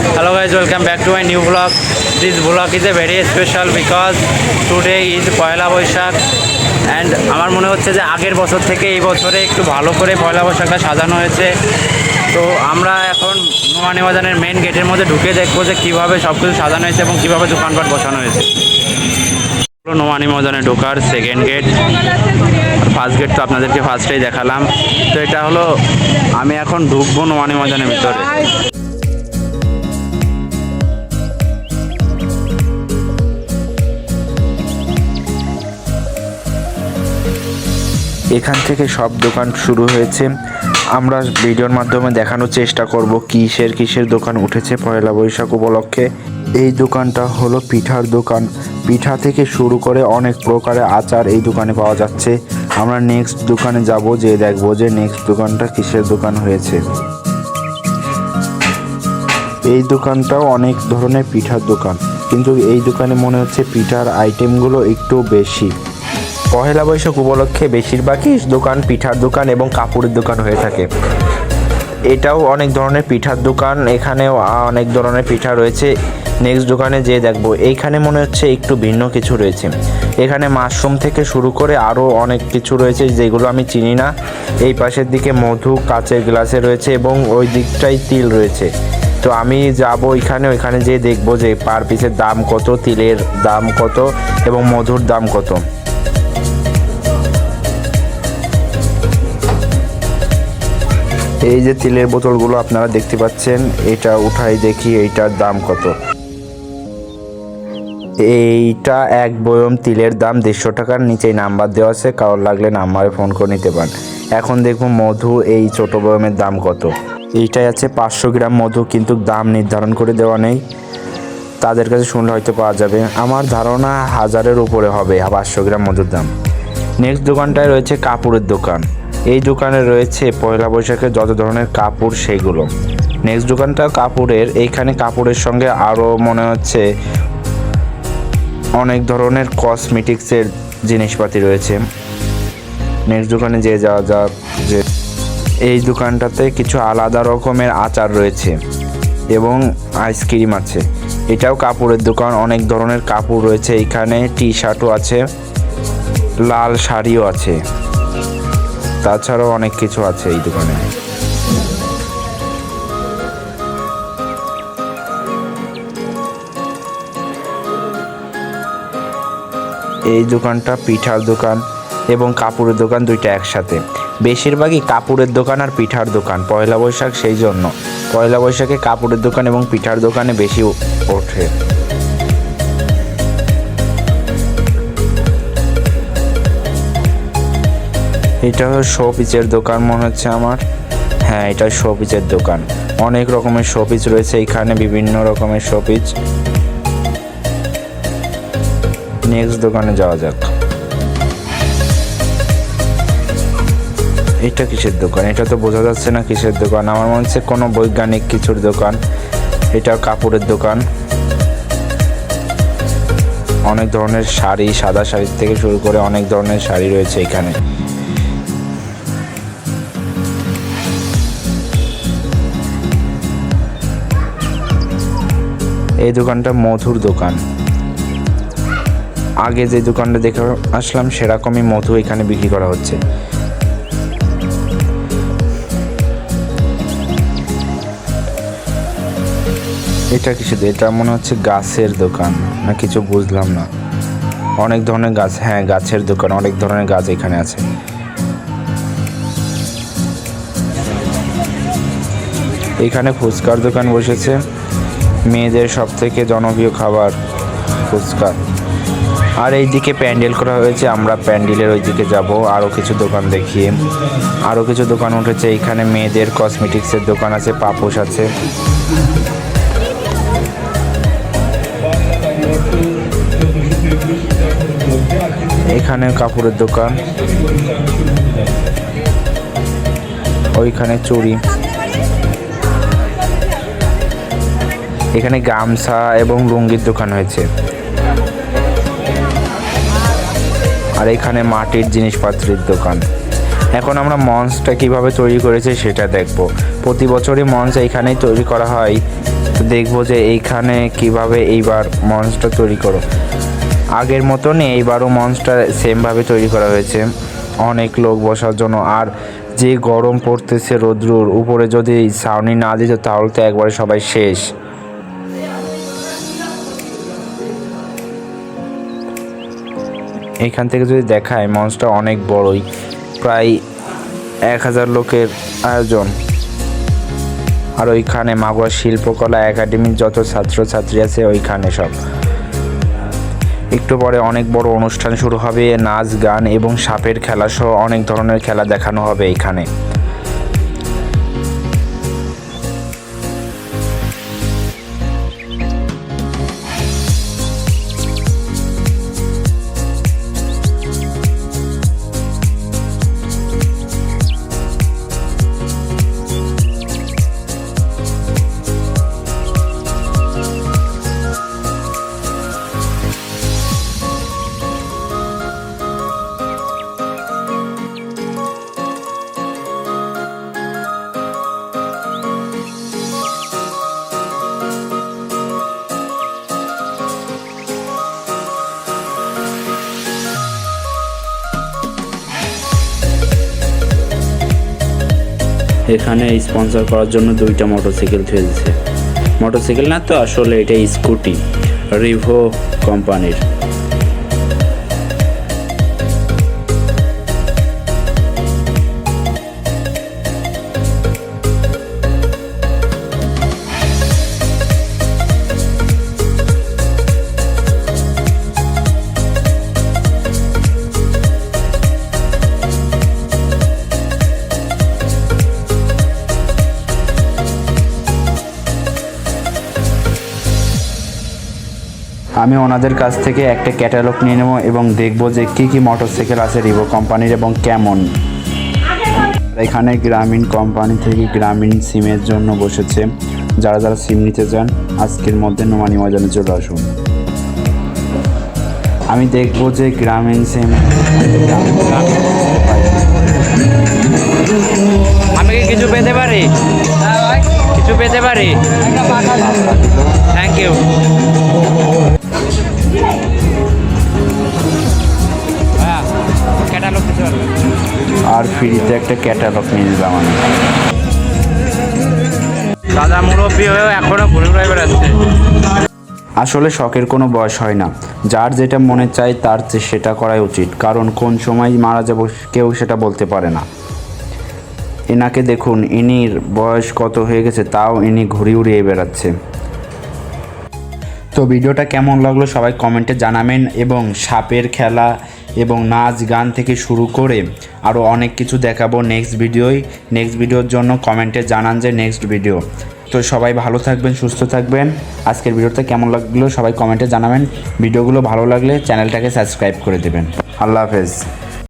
Hello guys, welcome back to my new vlog. This vlog is a very special because today is Poila Boishakh and আমার মনে হচ্ছে যে আগের বছর থেকে এই বছরে একটু ভালো করে পয়লা বৈশাখটা সাজানো হয়েছে। তো আমরা এখন নোমানী বাজারের মেন গেটের মধ্যে ঢুকে দেখবো যে কীভাবে সব কিছু সাজানো হয়েছে এবং কীভাবে দোকানপাট বসানো হয়েছে। নোমানী বাজারে ঢোকার সেকেন্ড গেট, ফার্স্ট গেট তো আপনাদেরকে ফার্স্টেই দেখালাম। তো এটা হলো আমি এখন ঢুকবো নোমানী বাজারের ভিতরে। এখান থেকে সব দোকান শুরু হয়েছে। আমরা ভিডিওর মাধ্যমে দেখানোর চেষ্টা করব কিসের দোকান উঠেছে পয়লা বৈশাখ উপলক্ষে। এই দোকানটা হলো পিঠার দোকান। পিঠা থেকে শুরু করে অনেক প্রকারের আচার এই দোকানে পাওয়া যাচ্ছে। আমরা নেক্সট দোকানে যাব, যে দেখবো যে নেক্সট দোকানটা কিসের দোকান হয়েছে। এই দোকানটাও অনেক ধরনের পিঠার দোকান, কিন্তু এই দোকানে মনে হচ্ছে পিঠার আইটেমগুলো একটু বেশি। পহেলা বৈশাখ উপলক্ষে বেশিরভাগই দোকান পিঠার দোকান এবং কাপড়ের দোকান হয়ে থাকে। এটাও অনেক ধরনের পিঠার দোকান, এখানেও অনেক ধরনের পিঠা রয়েছে। নেক্সট দোকানে যে দেখবো এইখানে মনে হচ্ছে একটু ভিন্ন কিছু রয়েছে। এখানে মাশরুম থেকে শুরু করে আরও অনেক কিছু রয়েছে যেগুলো আমি চিনি না। এই পাশের দিকে মধু কাচের গ্লাসে রয়েছে এবং ওই দিকটাই তিল রয়েছে। তো আমি যাব ওইখানে যেয়ে দেখবো যে পার পিসের দাম কত, তিলের দাম কত এবং মধুর দাম কত। এই যে তিলের বোতলগুলো আপনারা দেখতে পাচ্ছেন, এটা উঠাই দেখি এইটার দাম কত। এইটা এক বয়ম তিলের দাম 150 টাকার। নিচেই নাম্বার দেওয়া আছে, কারোর লাগলে নাম্বারে ফোন করে নিতে পারেন। এখন দেখব মধু এই ছোট বয়মের দাম কত। এইটাই আছে 500 গ্রাম মধু, কিন্তু দাম নির্ধারণ করে দেওয়া নেই, তাদের কাছে শুনলে হয়তো পাওয়া যাবে। আমার ধারণা 1000-এর উপরে হবে 500 গ্রাম মধুর দাম। নেক্সট দোকানটায় রয়েছে কাপড়ের দোকান। এই দোকানে রয়েছে পয়লা বৈশাখের যত ধরনের কাপড় সেগুলো। নেক্সট দোকানটা কাপড়ের, এইখানে কাপড়ের সঙ্গে আরও মনে হচ্ছে অনেক ধরনের কসমেটিক্সের জিনিসপাতি রয়েছে। নেক্সট দোকানে যে যাওয়া যাক, যে এই দোকানটাতে কিছু আলাদা রকমের আচার রয়েছে এবং আইসক্রিম আছে। এটাও কাপড়ের দোকান, অনেক ধরনের কাপড় রয়েছে। এইখানে টি শার্টও আছে, লাল শাড়িও আছে, তাছাড়াও অনেক কিছু আছে এই দোকানে। এই দোকানটা পিঠার দোকান এবং কাপড়ের দোকান, দুইটা একসাথে। বেশিরভাগই কাপড়ের দোকান আর পিঠার দোকান পয়লা বৈশাখ, সেই জন্য পয়লা বৈশাখে কাপড়ের দোকান এবং পিঠার দোকানে বেশি ওঠে। এটা হলো শো পিচের দোকান মনে হচ্ছে আমার। হ্যাঁ, এটা শো পিচের দোকান। অনেক রকমের শো পিচ রয়েছে এখানে, বিভিন্ন রকমের শো পিচ। নেক্সট দোকানে যাওয়া যাক। এটা কিসের দোকান? এটা তো বোঝা যাচ্ছে না কিসের দোকান। আমার মনে হচ্ছে কোনো বৈজ্ঞানিক কিছুর দোকান। এটা কাপড়ের দোকান। অনেক ধরনের শাড়ি, সাদা শাড়ি থেকে শুরু করে অনেক ধরনের শাড়ি রয়েছে এখানে। এই দোকানটা মধুর দোকান। আগে যে দোকানটা দেখে আসলাম সেরকমই মধু এখানে বিক্রি করা হচ্ছে। এটা কিছু, এটা মনে হচ্ছে গাছের দোকান না কিছু, বুঝলাম না। অনেক ধরনের গাছ, হ্যাঁ গাছের দোকান, অনেক ধরনের গাছ এখানে আছে। এখানে ফুচকার দোকান বসেছে, মেয়েদের সব থেকে জনপ্রিয় খাবার ফুচকা। আর এইদিকে প্যান্ডেল করা হয়েছে, আমরা প্যান্ডেলের ওই দিকে যাব। আরও কিছু দোকান দেখিয়ে, আরও কিছু দোকান উঠেছে। এইখানে মেয়েদের কসমেটিক্সের দোকান আছে, পাপোশ আছে। এখানে কাপড়ের দোকান, ওইখানে চুড়ি। এখানে গামছা এবং লুঙ্গির দোকান হয়েছে। আর এখানে মাটির জিনিসপত্রের দোকান। এখন আমরা মঞ্চটা কিভাবে তৈরি করেছে সেটা দেখব। প্রতি বছরই মঞ্চ এইখানেই তৈরি করা হয়। তো দেখবো যে এইখানে কিভাবে এইবার মঞ্চটা তৈরি করো। আগের মতনই এইবারও মঞ্চটা সেমভাবে তৈরি করা হয়েছে, অনেক লোক বসার জন্য। আর যে গরম পড়তেছে, রৌদ্রুর উপরে যদি ছাউনি না দিত তাহলে তো একবারে সবাই শেষ। এইখান থেকে যদি দেখায় মঞ্চটা অনেক বড়ই, প্রায় 1000 লোকের আয়োজন। আর ওইখানে মাগুরা শিল্পকলা একাডেমির যত ছাত্রছাত্রী আছে ওইখানে সব। একটু পরে অনেক বড় অনুষ্ঠান শুরু হবে, নাচ গান এবং সাপের খেলা সহ অনেক ধরনের খেলা দেখানো হবে এইখানে। এখানে স্পন্সর করার জন্য 2টা মোটরসাইকেল থুয়েছে। মোটরসাইকেল না তো, আসলে এটা স্কুটি, রিভো কোম্পানির। আমি ওনাদের কাছ থেকে একটা ক্যাটালগ নিয়ে নেবো এবং দেখবো যে কী কী মোটরসাইকেল আছে রিভো কোম্পানির এবং কেমন। এখানে গ্রামীণ কোম্পানি থেকে গ্রামীণ সিমের জন্য বসেছে। যারা যারা সিম নিতে চান আজকের মধ্যে নোমানি ময়দানে চলে আসুন। আমি দেখবো যে গ্রামীণ সিম আমি কি কিছু পেতে পারি? কিছু পেতে পারি? Thank you. ক্যাটালগ দিতে পারবেন? আর ফ্রিতে একটা ক্যাটালগ নিয়ে নিলাম আমি। দাদা মুরব্বী হয়েও এখনো ঘুরে ঘুরে বেড়াচ্ছে। আসলে শখের কোনো বয়স হয় না, যার যেটা মনে চায় তার সেটা করাই উচিত, কারণ কোন সময় মারা যাব কেউ সেটা বলতে পারে না। এনাকে দেখুন, ইনির বয়স কত হয়ে গেছে তাও ইনি ঘুরে উড়িয়ে বেড়াচ্ছে। তো ভিডিওটা কেমন লাগলো সবাই কমেন্টে জানাবেন, এবং সাপের খেলা এবং নাচ গান থেকে শুরু করে আরও অনেক কিছু দেখাবো নেক্সট ভিডিওর জন্য কমেন্টে জানান যে নেক্সট ভিডিও। তো সবাই ভালো থাকবেন, সুস্থ থাকবেন। আজকের ভিডিওটা কেমন লাগলো সবাই কমেন্টে জানাবেন। ভিডিওগুলো ভালো লাগলে চ্যানেলটাকে সাবস্ক্রাইব করে দেবেন। আল্লাহ হাফেজ।